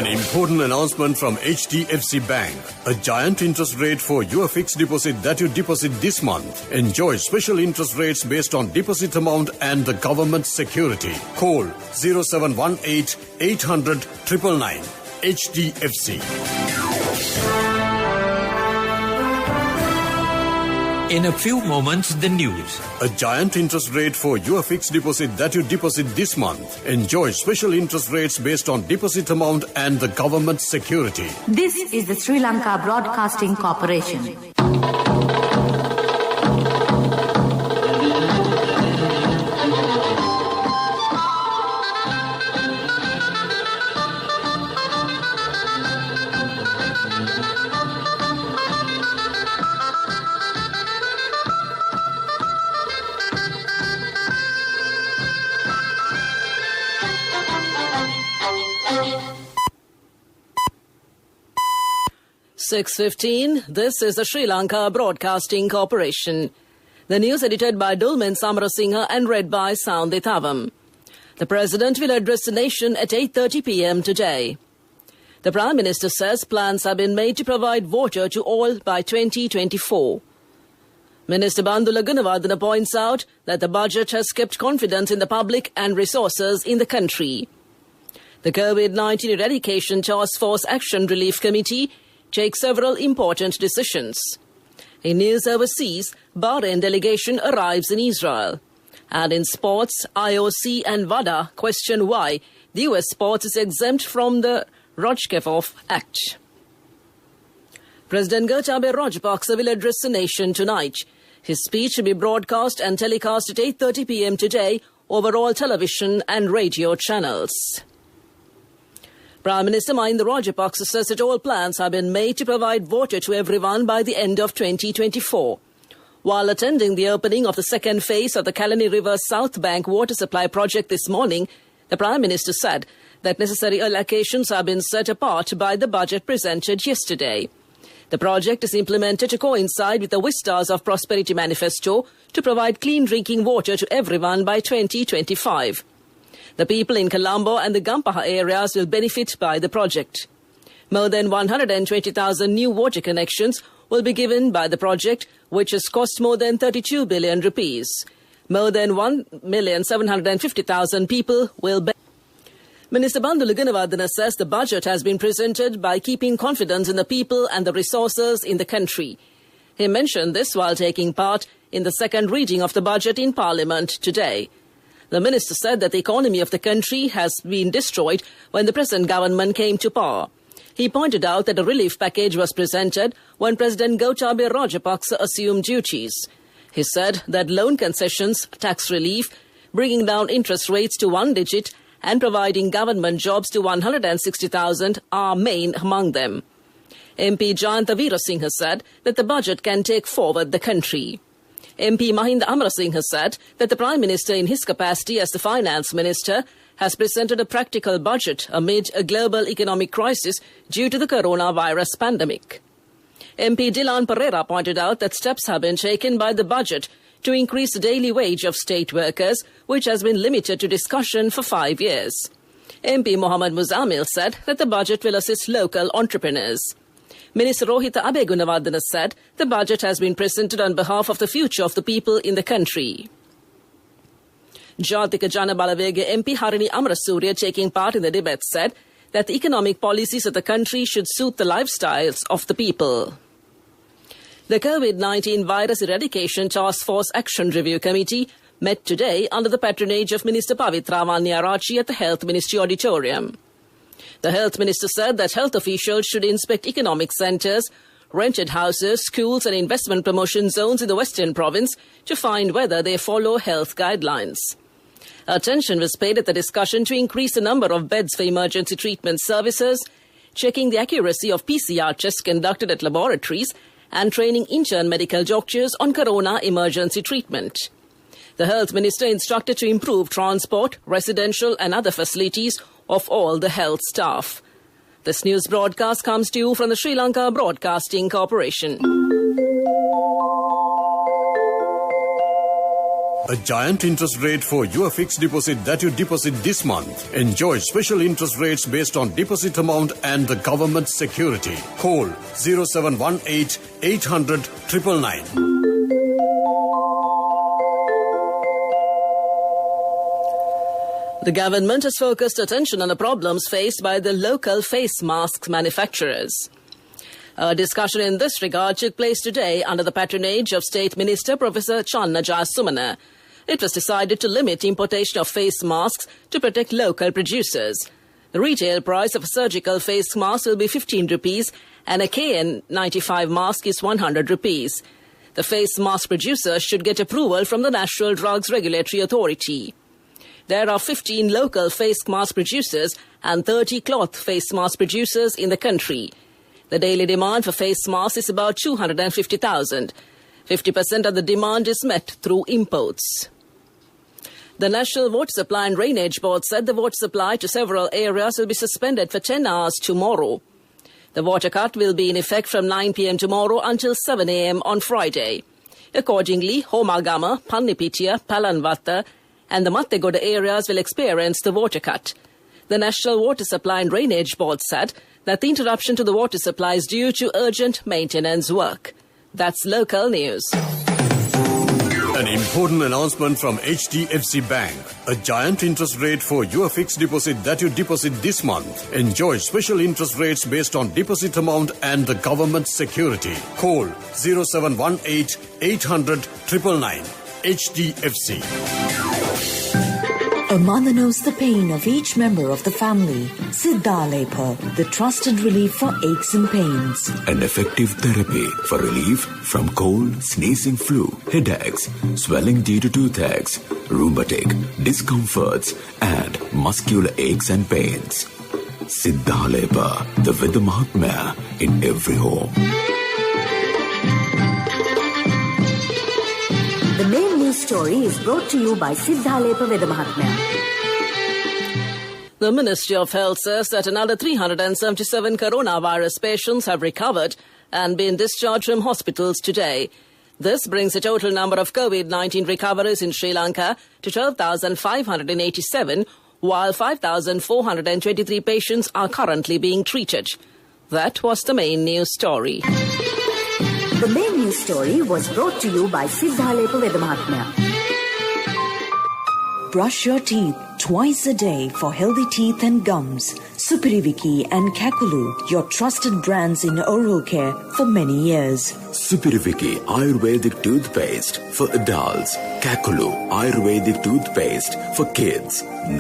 An important announcement from HDFC Bank. A giant interest rate for your fixed deposit that you deposit this month. Enjoy special interest rates based on deposit amount and the government security. Call 0718 800 999. HDFC. In a few moments, the news. A giant interest rate for your fixed deposit that you deposit this month. Enjoy special interest rates based on deposit amount and the government security. This is the Sri Lanka Broadcasting Corporation. (6:15). This is the Sri Lanka Broadcasting Corporation. The news edited by Dulmin Samarasinghe and read by Soundit Avam. The President will address the nation at 8:30 p.m. today. The Prime Minister says plans have been made to provide water to all by 2024. Minister Bandula Gunawardena points out that the budget has kept confidence in the public and resources in the country. The COVID-19 Eradication Task Force Action Relief Committee takes several important decisions. In news overseas, Bahrain delegation arrives in Israel. And in sports, IOC and WADA question why the US sports is exempt from the Rojkevov Act. President Gotabaya Rajapaksa will address the nation tonight. His speech will be broadcast and telecast at 8:30 p.m. today over all television and radio channels. Prime Minister Mahinda Rajapaksa says that all plans have been made to provide water to everyone by the end of 2024. While attending the opening of the second phase of the Kalani River South Bank water supply project this morning, the Prime Minister said that necessary allocations have been set apart by the budget presented yesterday. The project is implemented to coincide with the Vistas of Prosperity Manifesto to provide clean drinking water to everyone by 2025. The people in Colombo and the Gampaha areas will benefit by the project. More than 120,000 new water connections will be given by the project, which has cost more than 32 billion rupees. More than 1,750,000 people will benefit. Minister Bandula Gunawardena says the budget has been presented by keeping confidence in the people and the resources in the country. He mentioned this while taking part in the second reading of the budget in Parliament today. The minister said that the economy of the country has been destroyed when the present government came to power. He pointed out that a relief package was presented when President Gotabaya Rajapaksa assumed duties. He said that loan concessions, tax relief, bringing down interest rates to one digit and providing government jobs to 160,000 are main among them. MP Jayanta Veerasinghe said that the budget can take forward the country. MP Mahinda Amarasinghe said that the Prime Minister in his capacity as the Finance Minister has presented a practical budget amid a global economic crisis due to the coronavirus pandemic. MP Dilan Pereira pointed out that steps have been taken by the budget to increase the daily wage of state workers, which has been limited to discussion for 5 years. MP Mohammad Muzamil said that the budget will assist local entrepreneurs. Minister Rohita Abegunawardena said the budget has been presented on behalf of the future of the people in the country. Jatika Jana Balavege MP Harini Amarasuriya, taking part in the debate, said that the economic policies of the country should suit the lifestyles of the people. The COVID-19 Virus Eradication Task Force Action Review Committee met today under the patronage of Minister Pavitra Vanniyarachi at the Health Ministry Auditorium. The Health Minister said that health officials should inspect economic centres, rented houses, schools and investment promotion zones in the Western Province to find whether they follow health guidelines. Attention was paid at the discussion to increase the number of beds for emergency treatment services, checking the accuracy of PCR tests conducted at laboratories and training intern medical doctors on corona emergency treatment. The Health Minister instructed to improve transport, residential and other facilities of all the health staff. This news broadcast comes to you from the Sri Lanka Broadcasting Corporation. a giant interest rate for your fixed deposit that you deposit this month. Enjoy special interest rates based on deposit amount and the government security. Call 0718 800 999. The government has focused attention on the problems faced by the local face mask manufacturers. A discussion in this regard took place today under the patronage of State Minister Professor Channa Jayasumana. It was decided to limit importation of face masks to protect local producers. The retail price of a surgical face mask will be 15 rupees and a KN95 mask is 100 rupees. The face mask producers should get approval from the National Drugs Regulatory Authority. There are 15 local face mask producers and 30 cloth face mask producers in the country. The daily demand for face masks is about 250,000. 50% of the demand is met through imports. The National Water Supply and Drainage Board said the water supply to several areas will be suspended for 10 hours tomorrow. The water cut will be in effect from 9 p.m. tomorrow until 7 a.m. on Friday. Accordingly, Homagama, Pannipitia, Palanvatta and the Mattegoda areas will experience the water cut. The National Water Supply and Drainage Board said that the interruption to the water supply is due to urgent maintenance work. That's local news. An important announcement from HDFC Bank. A giant interest rate for your fixed deposit that you deposit this month. Enjoy special interest rates based on deposit amount and the government security. Call 0718 800 999. HDFC. A mother knows the pain of each member of the family. Siddhalepa, the trusted relief for aches and pains. An effective therapy for relief from cold, sneezing, flu, headaches, swelling due to toothaches, rheumatic, discomforts, and muscular aches and pains. Siddhalepa, the Vidya Mahatmya in every home. The main news story is brought to you by Siddhalepa Vidya Mahatmya. The Ministry of Health says that another 377 coronavirus patients have recovered and been discharged from hospitals today. This brings the total number of COVID-19 recoveries in Sri Lanka to 12,587, while 5,423 patients are currently being treated. That was the main news story. The main news story was brought to you by Siddhalepa Vidya Mahatmya. Brush your teeth twice a day for healthy teeth and gums. Supiriviki and Kakulu, your trusted brands in oral care for many years. Supiriviki Ayurvedic toothpaste for adults. Kakulu Ayurvedic toothpaste for kids. 9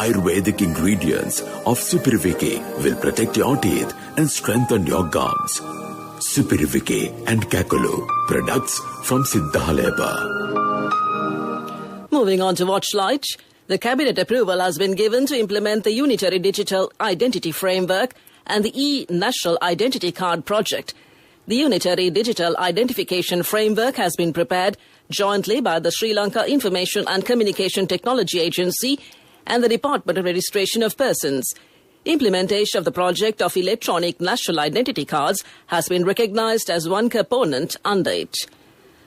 Ayurvedic ingredients of Supiriviki will protect your teeth and strengthen your gums. Supiriviki and Kakulu, products from Siddhalepa. Moving on to Watchlight, the Cabinet approval has been given to implement the Unitary Digital Identity Framework and the e-National Identity Card project. The Unitary Digital Identification Framework has been prepared jointly by the Sri Lanka Information and Communication Technology Agency and the Department of Registration of Persons. Implementation of the project of electronic national identity cards has been recognized as one component under it.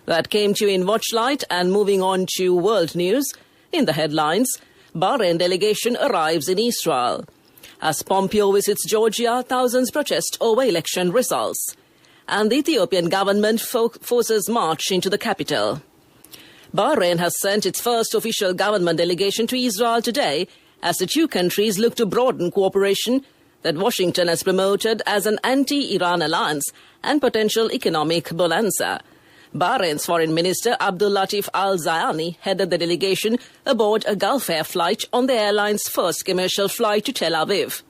That came to you in Watchlight, and moving on to world news. In the headlines, Bahrain delegation arrives in Israel. As Pompeo visits Georgia, thousands protest over election results. And the Ethiopian government forces march into the capital. Bahrain has sent its first official government delegation to Israel today as the two countries look to broaden cooperation that Washington has promoted as an anti-Iran alliance and potential economic bonanza. Bahrain's Foreign Minister Abdul Latif Al-Zayani headed the delegation aboard a Gulf Air flight on the airline's first commercial flight to Tel Aviv.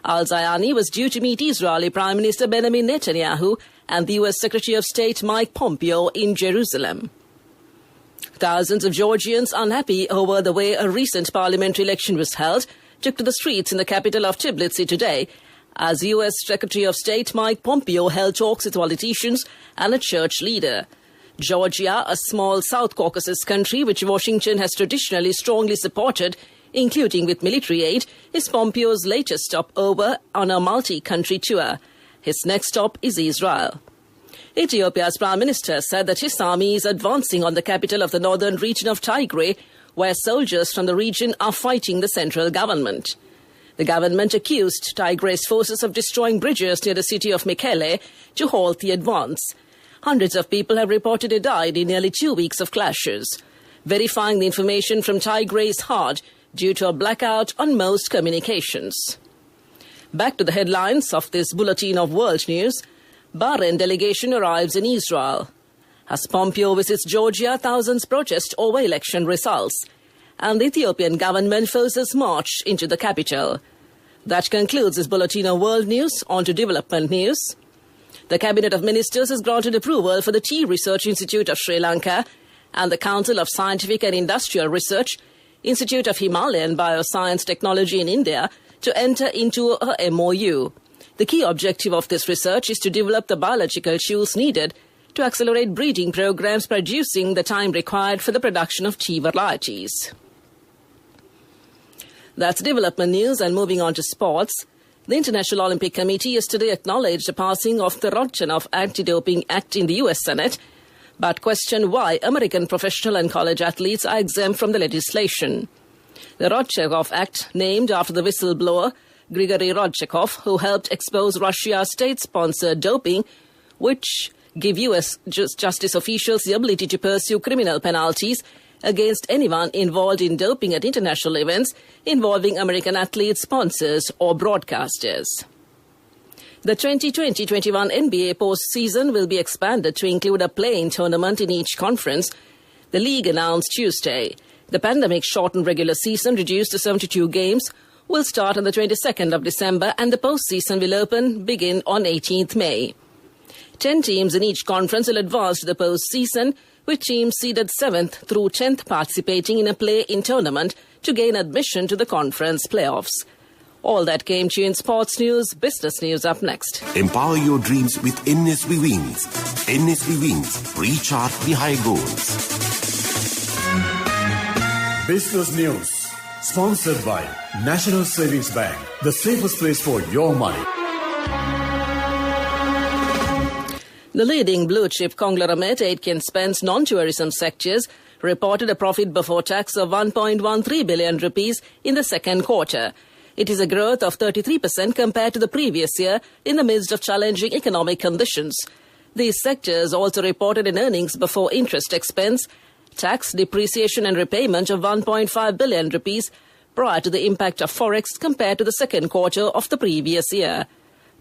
Al-Zayani was due to meet Israeli Prime Minister Benjamin Netanyahu and the U.S. Secretary of State Mike Pompeo in Jerusalem. Thousands of Georgians unhappy over the way a recent parliamentary election was held took to the streets in the capital of Tbilisi today as U.S. Secretary of State Mike Pompeo held talks with politicians and a church leader. Georgia, a small South Caucasus country which Washington has traditionally strongly supported, including with military aid, is Pompeo's latest stopover on a multi-country tour. His next stop is Israel. Ethiopia's Prime Minister said that his army is advancing on the capital of the northern region of Tigray, where soldiers from the region are fighting the central government. The government accused Tigray's forces of destroying bridges near the city of Mekelle to halt the advance. Hundreds of people have reportedly died in nearly 2 weeks of clashes. Verifying the information from Tigray is hard due to a blackout on most communications. Back to the headlines of this bulletin of world news. Bahrain delegation arrives in Israel. As Pompeo visits Georgia, thousands protest over election results. And the Ethiopian government forces march into the capital. That concludes this bulletin of world news. On to development news. The Cabinet of Ministers has granted approval for the Tea Research Institute of Sri Lanka and the Council of Scientific and Industrial Research, Institute of Himalayan Bioscience Technology in India, to enter into a MOU. The key objective of this research is to develop the biological tools needed to accelerate breeding programs, reducing the time required for the production of tea varieties. That's development news, and moving on to sports. The International Olympic Committee yesterday acknowledged the passing of the Rodchenkov Anti-Doping Act in the US Senate, but questioned why American professional and college athletes are exempt from the legislation. The Rodchenkov Act, named after the whistleblower Grigory Rodchenkov, who helped expose Russia's state-sponsored doping, which give U.S. justice officials the ability to pursue criminal penalties against anyone involved in doping at international events involving American athletes, sponsors or broadcasters. The 2020-21 NBA postseason will be expanded to include a play-in tournament in each conference, the league announced Tuesday. The pandemic-shortened regular season, reduced to 72 games, will start on the 22nd of December, and the postseason will begin on 18th May. 10 teams in each conference will advance to the postseason, with teams seeded 7th through 10th participating in a play-in tournament to gain admission to the conference playoffs. All that came to you in sports news. Business news up next. Empower your dreams with NSV Wings. NSV Wings. Reach out the high goals. Business news. Sponsored by National Savings Bank. The safest place for your money. The leading blue-chip conglomerate Aitken Spence non-tourism sectors reported a profit before tax of 1.13 billion rupees in the second quarter. It is a growth of 33% compared to the previous year in the midst of challenging economic conditions. These sectors also reported an earnings before interest expense, tax, depreciation and repayment of 1.5 billion rupees prior to the impact of forex compared to the second quarter of the previous year.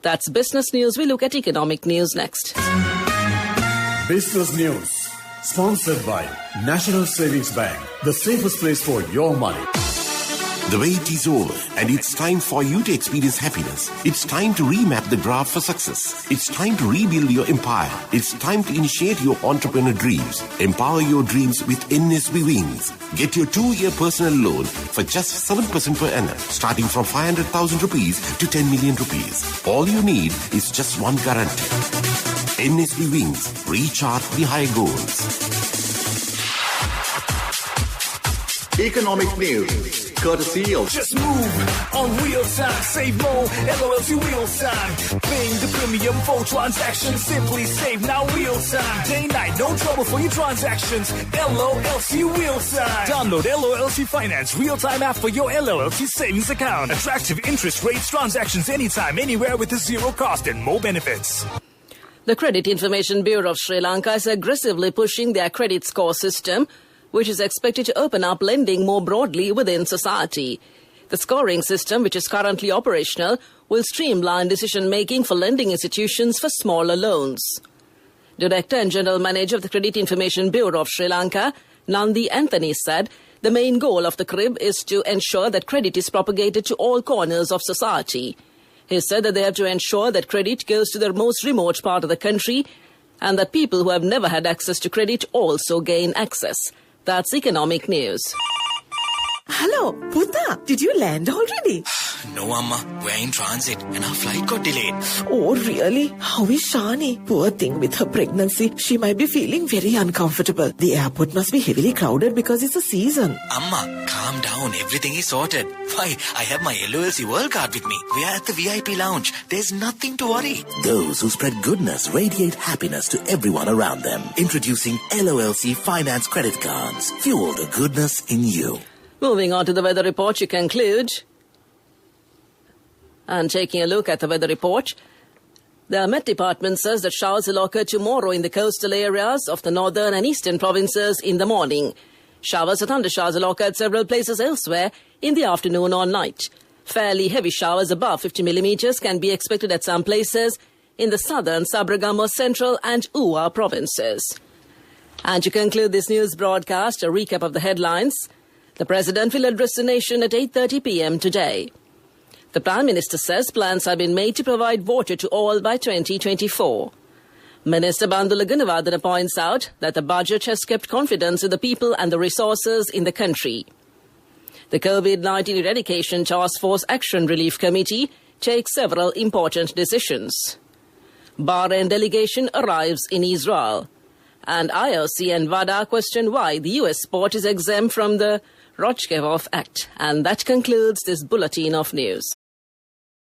That's business news. We look at economic news next. Business news. Sponsored by National Savings Bank. The safest place for your money. The wait is over, and it's time for you to experience happiness. It's time to remap the graph for success. It's time to rebuild your empire. It's time to initiate your entrepreneur dreams. Empower your dreams with NSB Wings. Get your 2-year personal loan for just 7% per annum, starting from 500,000 rupees to 10 million rupees. All you need is just one guarantee. NSB Wings. Reach out the high goals. Economic news. Courtesy of Just move on real time, save more, LOLC real time. Paying the premium for transactions, simply save now real time. Day night, no trouble for your transactions. LOLC real time. Download LOLC Finance real time app for your LOLC savings account. Attractive interest rates, transactions anytime, anywhere with a zero cost and more benefits. The Credit Information Bureau of Sri Lanka is aggressively pushing their credit score system, which is expected to open up lending more broadly within society. The scoring system, which is currently operational, will streamline decision-making for lending institutions for smaller loans. Director and General Manager of the Credit Information Bureau of Sri Lanka, Nandi Anthony, said the main goal of the CRIB is to ensure that credit is propagated to all corners of society. He said that they have to ensure that credit goes to the most remote part of the country and that people who have never had access to credit also gain access. That's economic news. Hello, Puta. Did you land already? No, Amma. We're in transit and our flight got delayed. Oh, really? How is Shani? Poor thing with her pregnancy. She might be feeling very uncomfortable. The airport must be heavily crowded because it's a season. Amma, calm down. Everything is sorted. Why, I have my LOLC World Card with me. We are at the VIP lounge. There's nothing to worry. Those who spread goodness radiate happiness to everyone around them. Introducing LOLC Finance Credit Cards. Fuel the goodness in you. Moving on to the weather report, you conclude. And taking a look at the weather report, the Met Department says that showers will occur tomorrow in the coastal areas of the northern and eastern provinces in the morning. Showers or thundershowers will occur at several places elsewhere in the afternoon or night. Fairly heavy showers above 50 millimeters can be expected at some places in the southern, Sabragamo, central and Uwa provinces. And to conclude this news broadcast, a recap of the headlines. The President will address the nation at 8:30 p.m. today. The Prime Minister says plans have been made to provide water to all by 2024. Minister Bandula Gunawardena points out that the budget has kept confidence in the people and the resources in the country. The COVID-19 Eradication Task Force Action Relief Committee takes several important decisions. Bahrain delegation arrives in Israel. And IOC and WADA question why the US sport is exempt from the Rodchkevov Act. And that concludes this bulletin of news.